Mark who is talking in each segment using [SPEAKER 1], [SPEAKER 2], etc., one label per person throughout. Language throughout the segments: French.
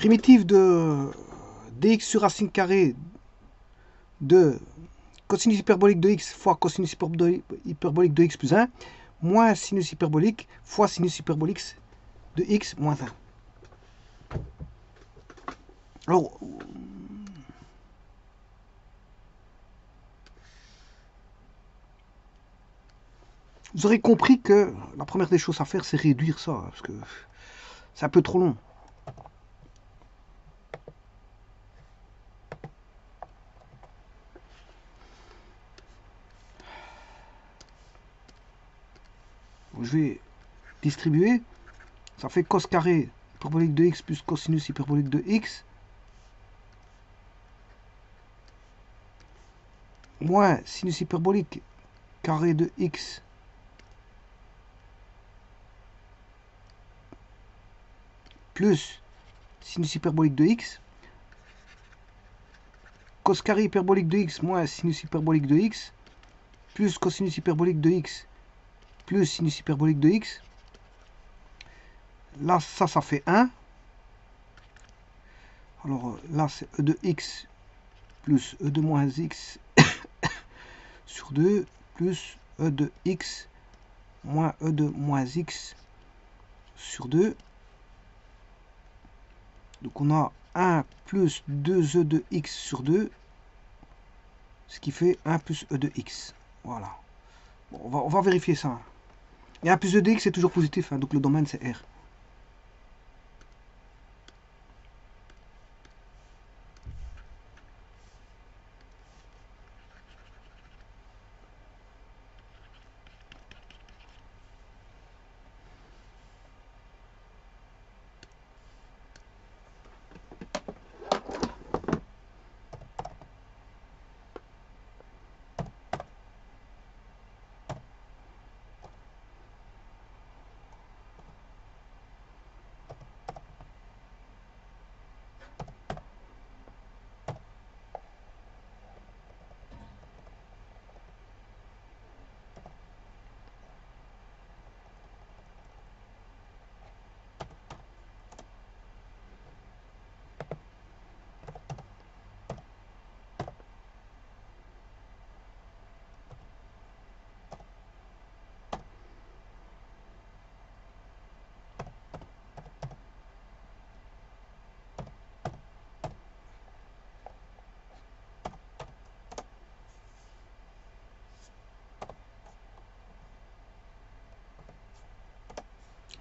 [SPEAKER 1] Primitive de dx sur racine carrée de cosinus hyperbolique de x fois cosinus hyperbolique de x plus 1 moins sinus hyperbolique fois sinus hyperbolique de x moins 1. Alors, vous aurez compris que la première des choses à faire, c'est réduire ça, parce que c'est un peu trop long. Je vais distribuer. Ça fait cos carré hyperbolique de x plus cosinus hyperbolique de x moins sinus hyperbolique carré de x plus sinus hyperbolique de x, cos carré hyperbolique de x moins sinus hyperbolique de x, plus cosinus hyperbolique de x plus sinus hyperbolique de x. Là, ça fait 1. Alors là, c'est e de x plus e de moins x sur 2 plus e de x moins e de moins x sur 2. Donc on a 1 plus 2e de x sur 2, ce qui fait 1 plus e de x. Voilà. Bon, on va vérifier ça. Et 1 plus e de x c'est toujours positif, hein, donc le domaine c'est R.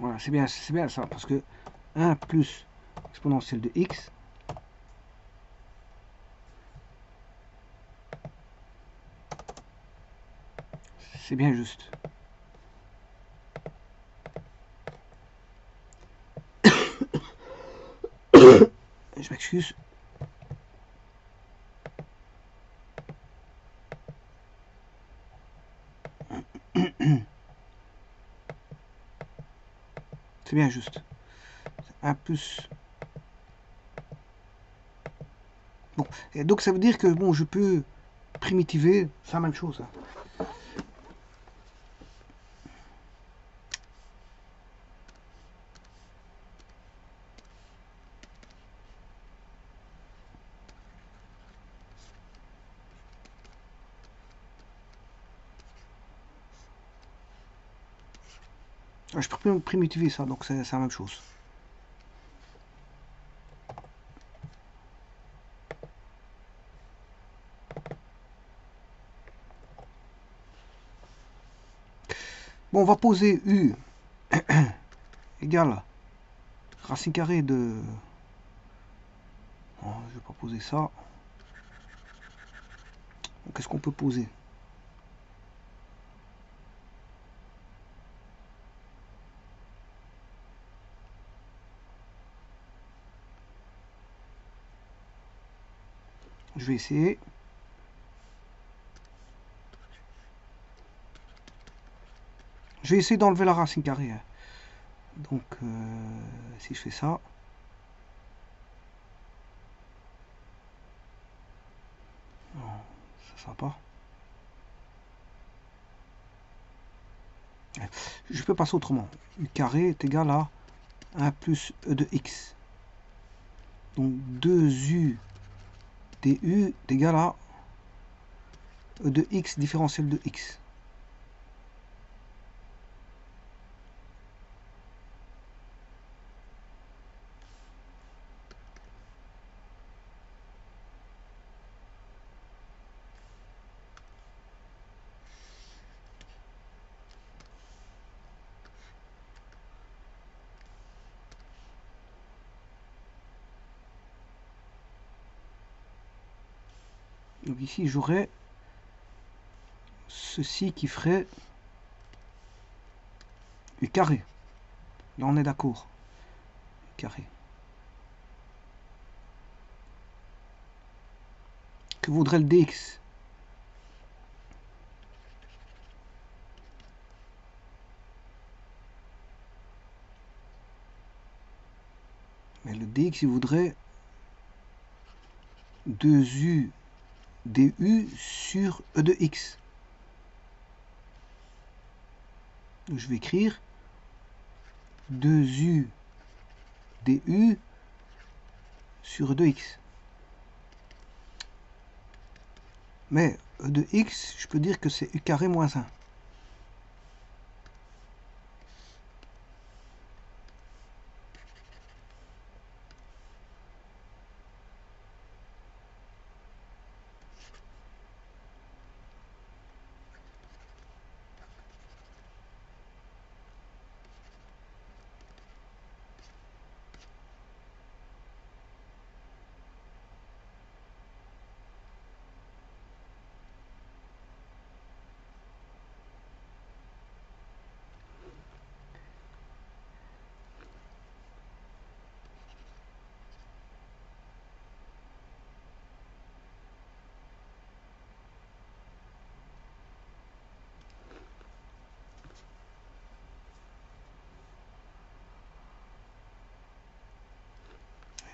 [SPEAKER 1] Voilà, c'est bien ça, parce que 1 plus exponentielle de x, c'est bien juste. Je m'excuse. C'est bien juste. 1 plus... Bon, et donc ça veut dire que bon, je peux primitiver, c'est la même chose. Hein. Je peux primitiver ça, donc c'est la même chose. Bon, on va poser u égale racine carrée de... Oh, je vais pas poser ça. Qu'est-ce qu'on peut poser? Je vais essayer. Je vais essayer d'enlever la racine carrée. Hein. Donc, si je fais ça... Non, ça ne va pas. Je peux passer autrement. U carré est égal à 1 plus e de x. Donc 2u du est égal à e de x différentiel de x. Donc ici j'aurais ceci qui ferait u carré. Là on est d'accord. U carré. Que vaudrait le dx? Mais le dx il voudrait 2u du sur e de x. Donc, je vais écrire 2u du sur e de x. Mais e de x, je peux dire que c'est u carré moins 1.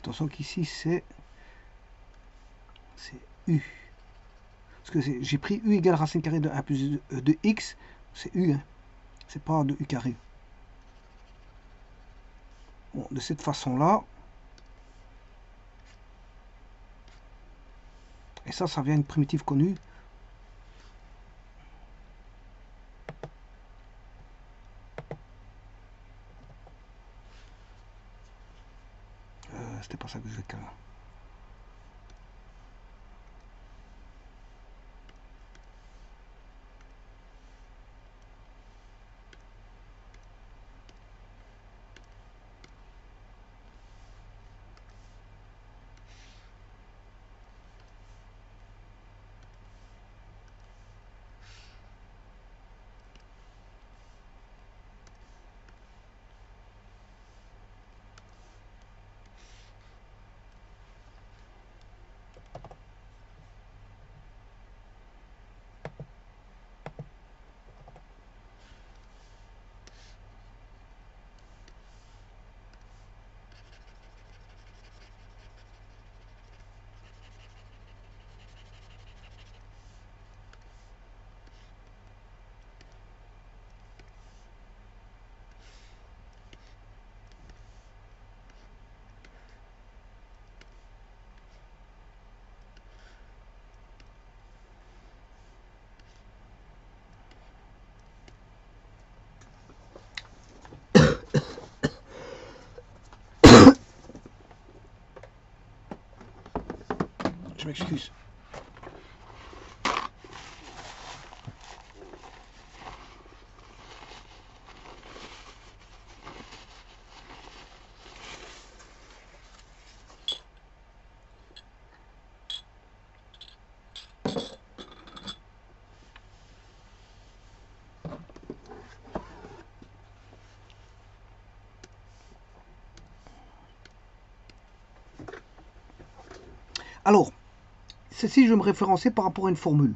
[SPEAKER 1] Attention qu'ici c'est u. Parce que j'ai pris u égale racine carrée de 1 plus de x, c'est u, hein. C'est pas de u carré. Bon, de cette façon-là, et ça vient une primitive connue. C'était pas ça que je vais faire. Je m'excuse. Alors, ceci, je vais me référencer par rapport à une formule.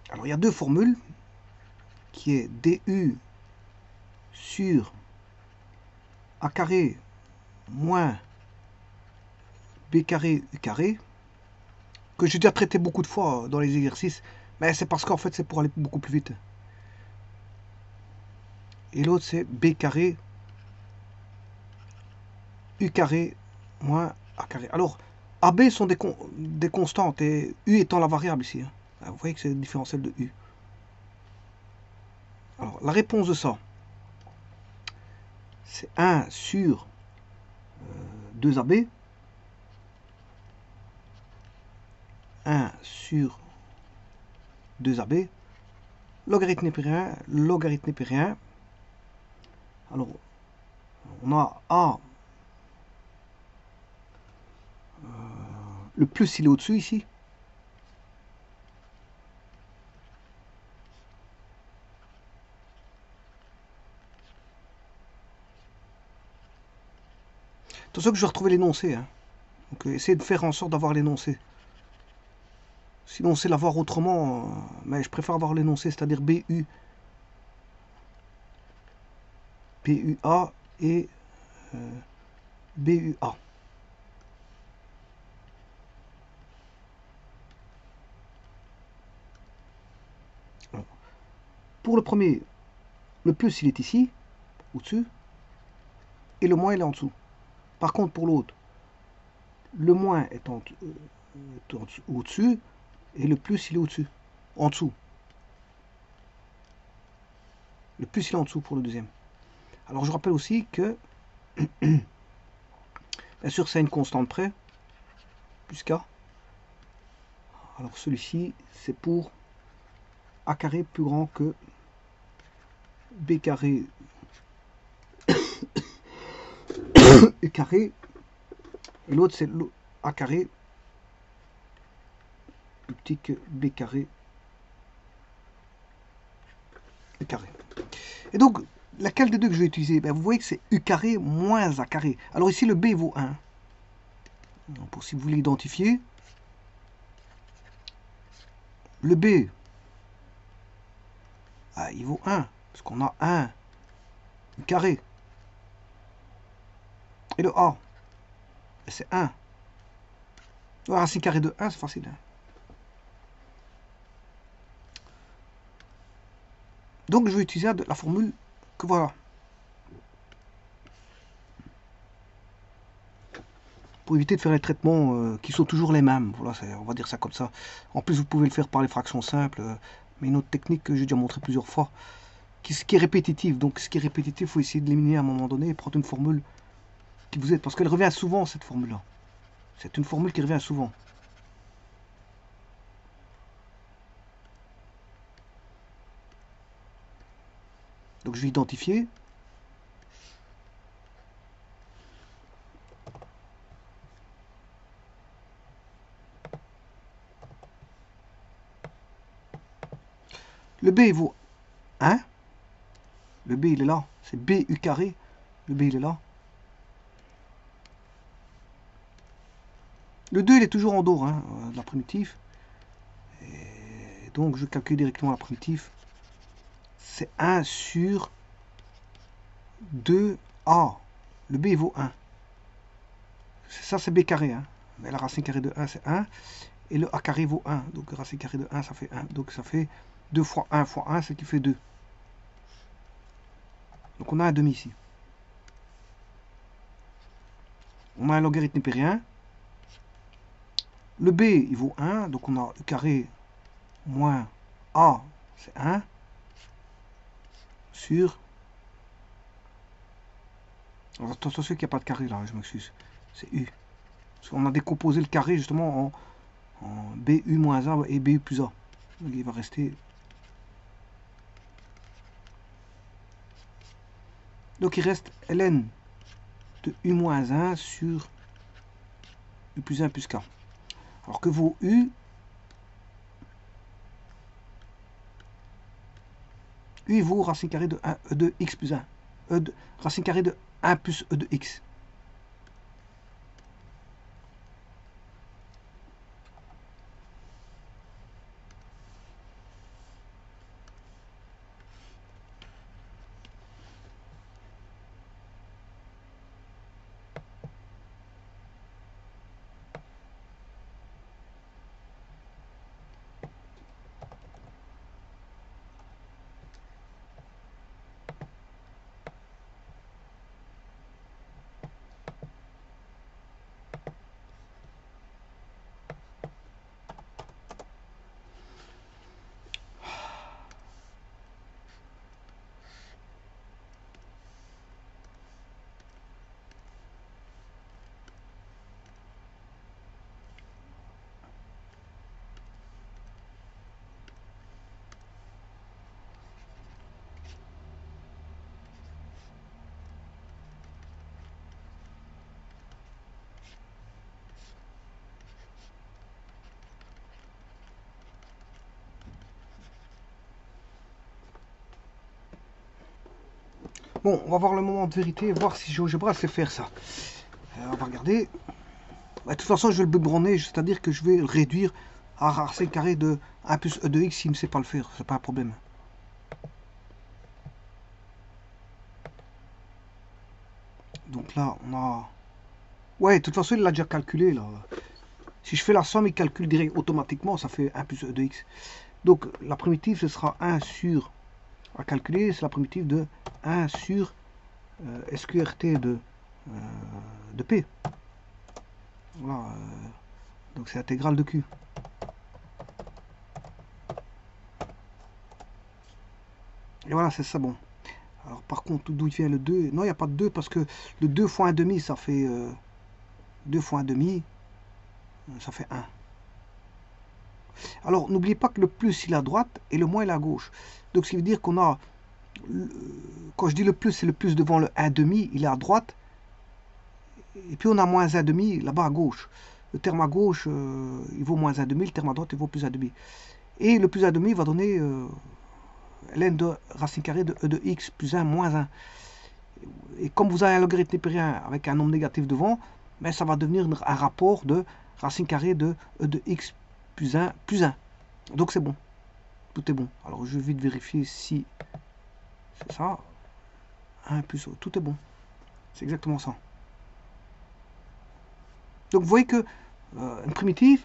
[SPEAKER 1] Alors, il y a deux formules, qui est du sur a carré moins b carré u carré, que j'ai déjà traité beaucoup de fois dans les exercices, mais c'est parce qu'en fait, c'est pour aller beaucoup plus vite. et l'autre c'est b carré u carré moins a carré. Alors, AB sont des constantes et U étant la variable ici. Hein. Vous voyez que c'est le différentiel de U. Alors, la réponse de ça, c'est 1 sur 2AB. 1 sur 2AB. Logarithme népérien, logarithme népérien. Alors, on a A. Le plus, il est au-dessus ici. Attention que je vais retrouver l'énoncé. Hein. Donc, essayez de faire en sorte d'avoir l'énoncé. Sinon, on sait l'avoir autrement. Mais je préfère avoir l'énoncé, c'est-à-dire BU. BUA et BUA. Pour le premier, le plus il est ici, au-dessus, et le moins il est en dessous. Par contre, pour l'autre, le moins est au-dessus, et le plus il est au-dessus, en dessous. Le plus il est en dessous pour le deuxième. Alors je rappelle aussi que, bien sûr, c'est une constante près, plus K. Alors celui-ci, c'est pour A carré plus grand que B carré U carré. Et l'autre, c'est A carré plus petit que B carré U carré. Et donc, laquelle des deux que je vais utiliser? Ben, vous voyez que c'est U carré moins A carré. Alors ici, le B vaut 1. Pour si vous voulez identifier, le B, ah, il vaut 1. Parce qu'on a 1 U carré. Et le A, c'est 1. La racine carrée de 1, c'est facile. Hein. Donc, je vais utiliser la formule que voilà. Pour éviter de faire les traitements qui sont toujours les mêmes. Voilà, on va dire ça comme ça. En plus, vous pouvez le faire par les fractions simples. Mais une autre technique que j'ai déjà montré plusieurs fois, ce qui est répétitif. Donc, ce qui est répétitif, il faut essayer de l'éliminer à un moment donné et prendre une formule qui vous aide. Parce qu'elle revient souvent, cette formule-là. C'est une formule qui revient souvent. Donc, je vais identifier. Le B vaut 1. Le B, il est là. C'est B U carré. Le B, il est là. Le 2, il est toujours en dehors hein, de la primitive. Et donc, je calcule directement la primitive. C'est 1 sur 2A. Le B, il vaut 1. Ça, c'est B carré. Hein. Mais la racine carrée de 1, c'est 1. Et le A carré vaut 1. Donc, racine carrée de 1, ça fait 1. Donc, ça fait 2 fois 1 fois 1, ce qui fait 2. Donc, on a un demi ici. On a un logarithme népérien. Le B, il vaut 1. Donc, on a U carré moins A, c'est 1. Sur... Alors, attention qu'il n'y a pas de carré là, je m'excuse. C'est U. Parce qu'on a décomposé le carré justement en BU moins A et BU plus A. Donc, il va rester... Donc, il reste ln de U moins 1 sur U plus 1 plus K. Alors que vaut U? U vaut racine carrée de 1 E de x plus 1. Racine carrée de 1 plus E de x. Bon, on va voir le moment de vérité, voir si GeoGebra sait faire ça. On va regarder. Bah, de toute façon, je vais le biberonner, c'est-à-dire que je vais le réduire à racine carrée de 1 plus e de x s'il ne sait pas le faire, c'est pas un problème. Donc là, on a... Ouais, de toute façon, il l'a déjà calculé, là. Si je fais la somme, il calcule direct automatiquement, ça fait 1 plus e de x. Donc, la primitive, ce sera 1 sur... À calculer, c'est la primitive de 1 sur SQRT de P. Voilà. Donc, c'est intégrale de Q. Et voilà, c'est ça, bon. Alors, par contre, d'où il vient le 2? Non, il n'y a pas de 2 parce que le 2 fois 1,5, ça fait 2 fois 1,5, ça fait 1. Alors, n'oubliez pas que le plus, il est à droite et le moins, il est à gauche. Donc, ce qui veut dire qu'on a, quand je dis le plus, c'est le plus devant le 1,5, il est à droite. Et puis, on a moins 1,5 là-bas à gauche. Le terme à gauche, il vaut moins 1,5, le terme à droite, il vaut plus 1,5. Et le plus 1,5 va donner ln de racine carrée de e de x plus 1 moins 1. Et comme vous avez un logarithme népérien avec un nombre négatif devant, ben ça va devenir un rapport de racine carrée de e de x plus 1 plus 1. Donc c'est bon. Tout est bon. Alors je vais vite vérifier si c'est ça. 1 plus O. Tout est bon. C'est exactement ça. Donc vous voyez que une primitive,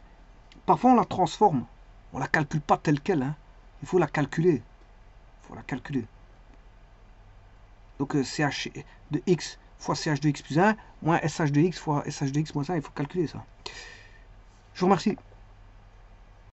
[SPEAKER 1] parfois on la transforme. On ne la calcule pas telle qu'elle. Hein. Il faut la calculer. Il faut la calculer. Donc CH de x fois CH de x plus 1 moins SH de x fois SH de x moins 1. Il faut calculer ça. Je vous remercie.